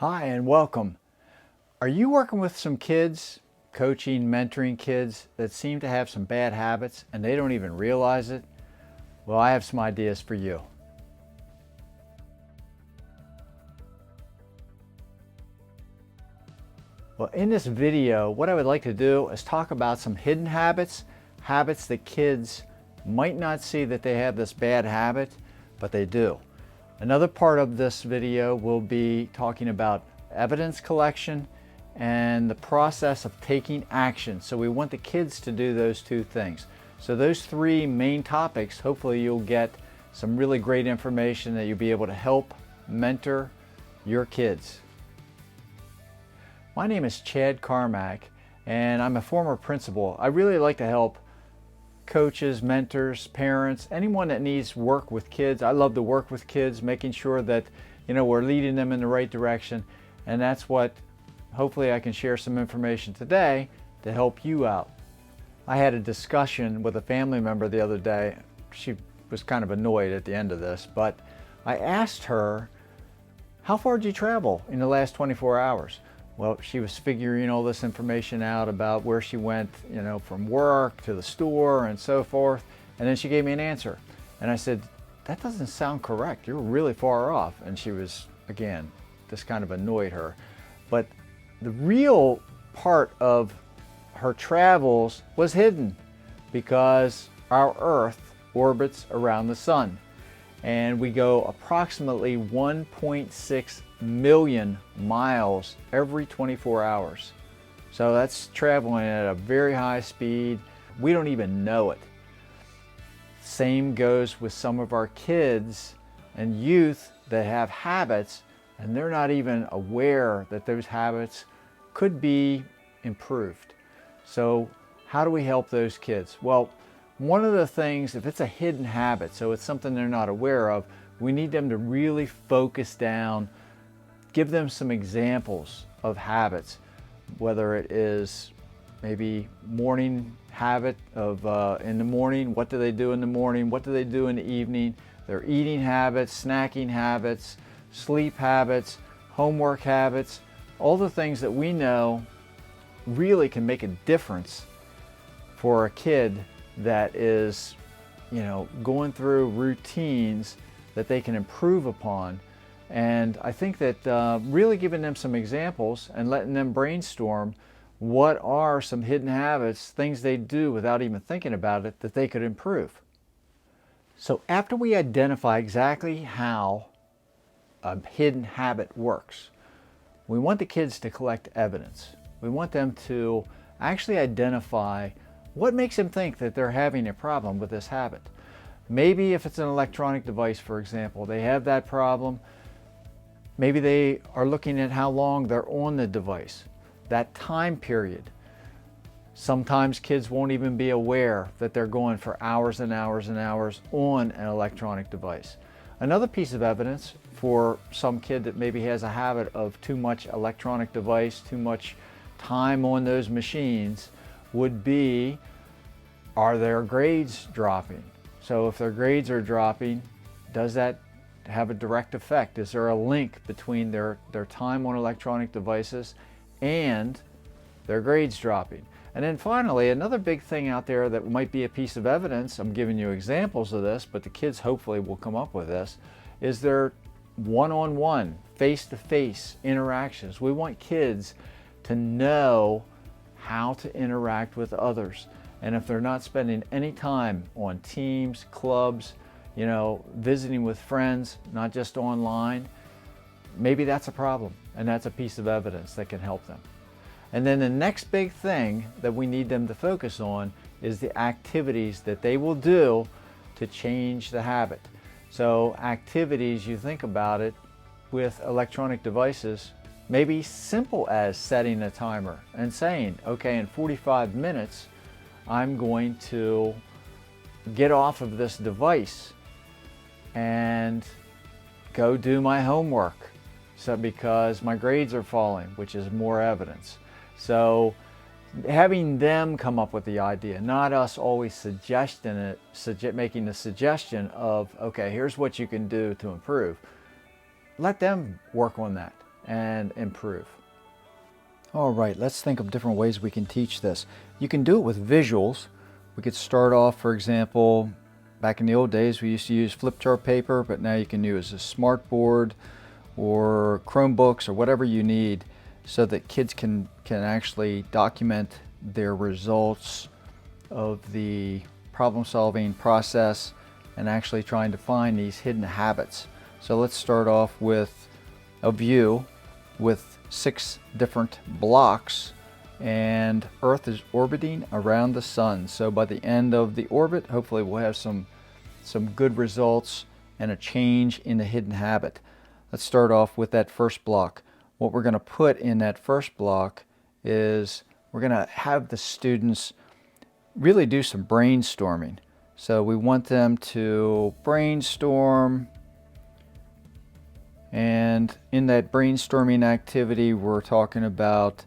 Hi and welcome. Are you working with some kids, coaching, mentoring kids that seem to have some bad habits and they don't even realize it? Well, I have some ideas for you. Well, in this video, what I would like to do is talk about some hidden habits, habits that kids might not see that they have this bad habit, but they do. Another part of this video will be talking about evidence collection and the process of taking action. So we want the kids to do those two things. So those three main topics, hopefully you'll get some really great information that you'll be able to help mentor your kids. My name is Chad Carmack and I'm a former principal. I really like to help coaches, mentors, parents, anyone that needs work with kids. I love to work with kids, making sure that we're leading them in the right direction, and that's what hopefully I can share some information today to help you out. I had a discussion with a family member the other day. She was kind of annoyed at the end of this, but I asked her, how far did you travel in the last 24 hours? Well, she was figuring all this information out about where she went, from work to the store and so forth. And then she gave me an answer. And I said, that doesn't sound correct. You're really far off. And she was, again, this kind of annoyed her. But the real part of her travels was hidden because our Earth orbits around the sun. And we go approximately 1.6 million miles every 24 hours. So that's traveling at a very high speed. We don't even know it. Same goes with some of our kids and youth that have habits and they're not even aware that those habits could be improved. So how do we help those kids? Well, one of the things, if it's a hidden habit, so it's something they're not aware of, we need them to really focus down, give them some examples of habits, whether it is maybe morning habit of in the morning, what do they do in the morning, what do they do in the evening, their eating habits, snacking habits, sleep habits, homework habits, all the things that we know really can make a difference for a kid that is, going through routines that they can improve upon. And I think that really giving them some examples and letting them brainstorm what are some hidden habits, things they do without even thinking about it, that they could improve. So after we identify exactly how a hidden habit works, we want the kids to collect evidence. We want them to actually identify what makes them think that they're having a problem with this habit. Maybe if it's an electronic device, for example, they have that problem. Maybe they are looking at how long they're on the device, that time period. Sometimes kids won't even be aware that they're going for hours and hours and hours on an electronic device. Another piece of evidence for some kid that maybe has a habit of too much electronic device, too much time on those machines would be, are their grades dropping? So if their grades are dropping, does that have a direct effect? Is there a link between their time on electronic devices and their grades dropping? And then finally, another big thing out there that might be a piece of evidence, I'm giving you examples of this, but the kids hopefully will come up with this, is their one-on-one, face-to-face interactions. We want kids to know how to interact with others. And if they're not spending any time on teams, clubs, visiting with friends, not just online, maybe that's a problem, and that's a piece of evidence that can help them. And then the next big thing that we need them to focus on is the activities that they will do to change the habit. So activities, you think about it, with electronic devices, maybe simple as setting a timer and saying, okay, in 45 minutes, I'm going to get off of this device and go do my homework. So because my grades are falling, which is more evidence. So having them come up with the idea, not us always suggesting it, making the suggestion of, okay, here's what you can do to improve. Let them work on that. and improve. All right, let's think of different ways we can teach this. You can do it with visuals. We could start off, for example, back in the old days we used to use flip chart paper, but now you can use a smart board or Chromebooks or whatever you need so that kids can actually document their results of the problem-solving process and actually trying to find these hidden habits. So let's start off with a view with 6 different blocks, and Earth is orbiting around the sun. So by the end of the orbit, hopefully we'll have some good results and a change in the hidden habit. Let's start off with that first block. What we're going to put in that first block is we're going to have the students really do some brainstorming. So we want them to brainstorm, and in that brainstorming activity we're talking about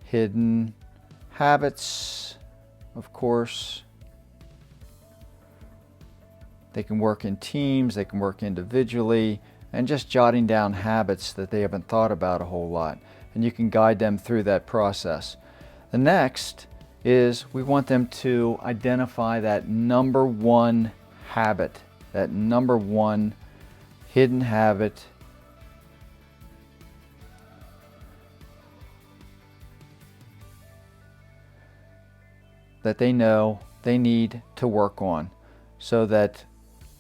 hidden habits, of course. They can work in teams, they can work individually, and just jotting down habits that they haven't thought about a whole lot. And you can guide them through that process. The next is we want them to identify that number 1 habit, that number 1 hidden habit that they know they need to work on, so that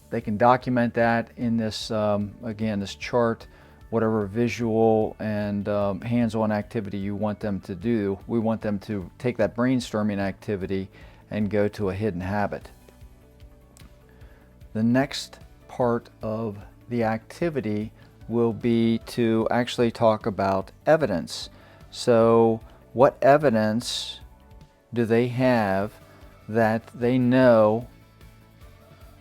they can document that in this, again, this chart, whatever visual and hands-on activity you want them to do. We want them to take that brainstorming activity and go to a hidden habit. The next part of the activity will be to actually talk about evidence. So what evidence do they have that they know,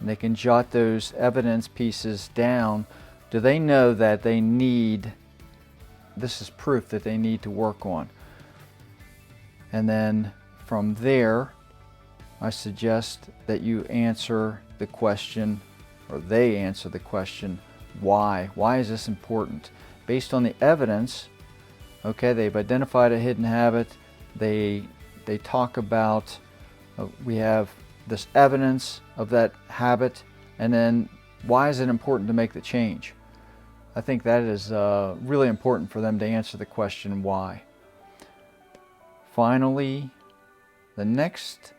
and they can jot those evidence pieces down? Do they know that they need, this is proof that they need to work on? And then from there, I suggest that you answer the question, or they answer the question, why? Why is this important? Based on the evidence, okay, they've identified a hidden habit, they talk about, we have this evidence of that habit, and then why is it important to make the change? I think that is really important for them to answer the question why. Finally, the next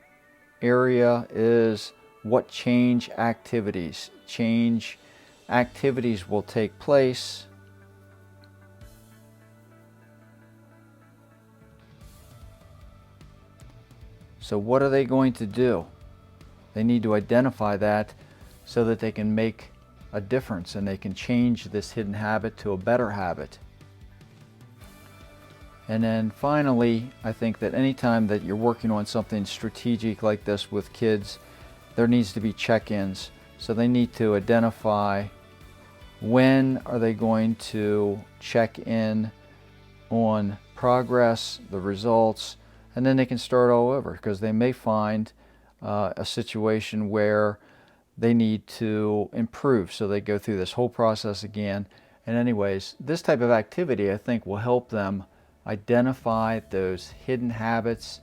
area is what change activities. Change activities will take place. So what are they going to do? They need to identify that so that they can make a difference and they can change this hidden habit to a better habit. And then finally, I think that anytime that you're working on something strategic like this with kids, there needs to be check-ins. So they need to identify when are they going to check in on progress, the results, and then they can start all over, because they may find a situation where they need to improve. So they go through this whole process again. And anyways, this type of activity I think will help them identify those hidden habits,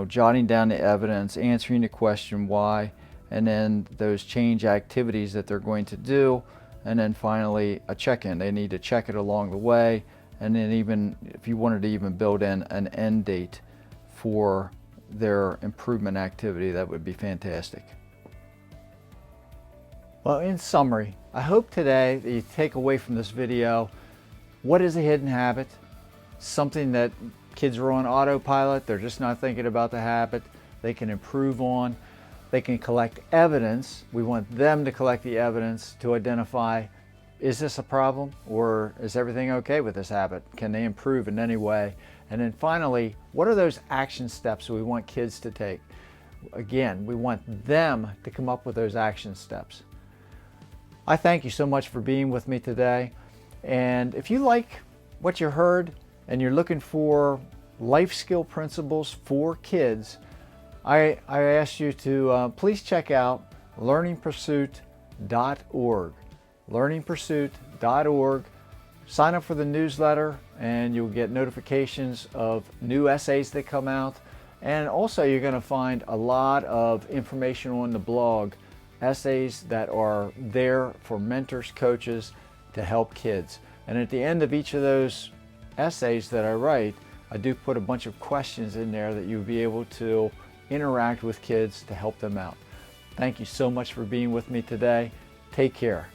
jotting down the evidence, answering the question why, and then those change activities that they're going to do, and then finally a check-in. They need to check it along the way, and then even if you wanted to even build in an end date for their improvement activity, that would be fantastic. Well, in summary, I hope today that you take away from this video, what is a hidden habit? Something that kids are on autopilot, they're just not thinking about the habit, they can improve on. They can collect evidence. We want them to collect the evidence to identify, is this a problem, or is everything okay with this habit? Can they improve in any way? And then finally, what are those action steps we want kids to take? Again, we want them to come up with those action steps. I thank you so much for being with me today. And if you like what you heard and you're looking for life skill principles for kids, I ask you to please check out learningpursuit.org. learningpursuit.org. sign up for the newsletter and you'll get notifications of new essays that come out. And also you're going to find a lot of information on the blog, essays that are there for mentors, coaches to help kids. And at the end of each of those essays that I write, I do put a bunch of questions in there that you'll be able to interact with kids to help them out. Thank you so much for being with me today. Take care.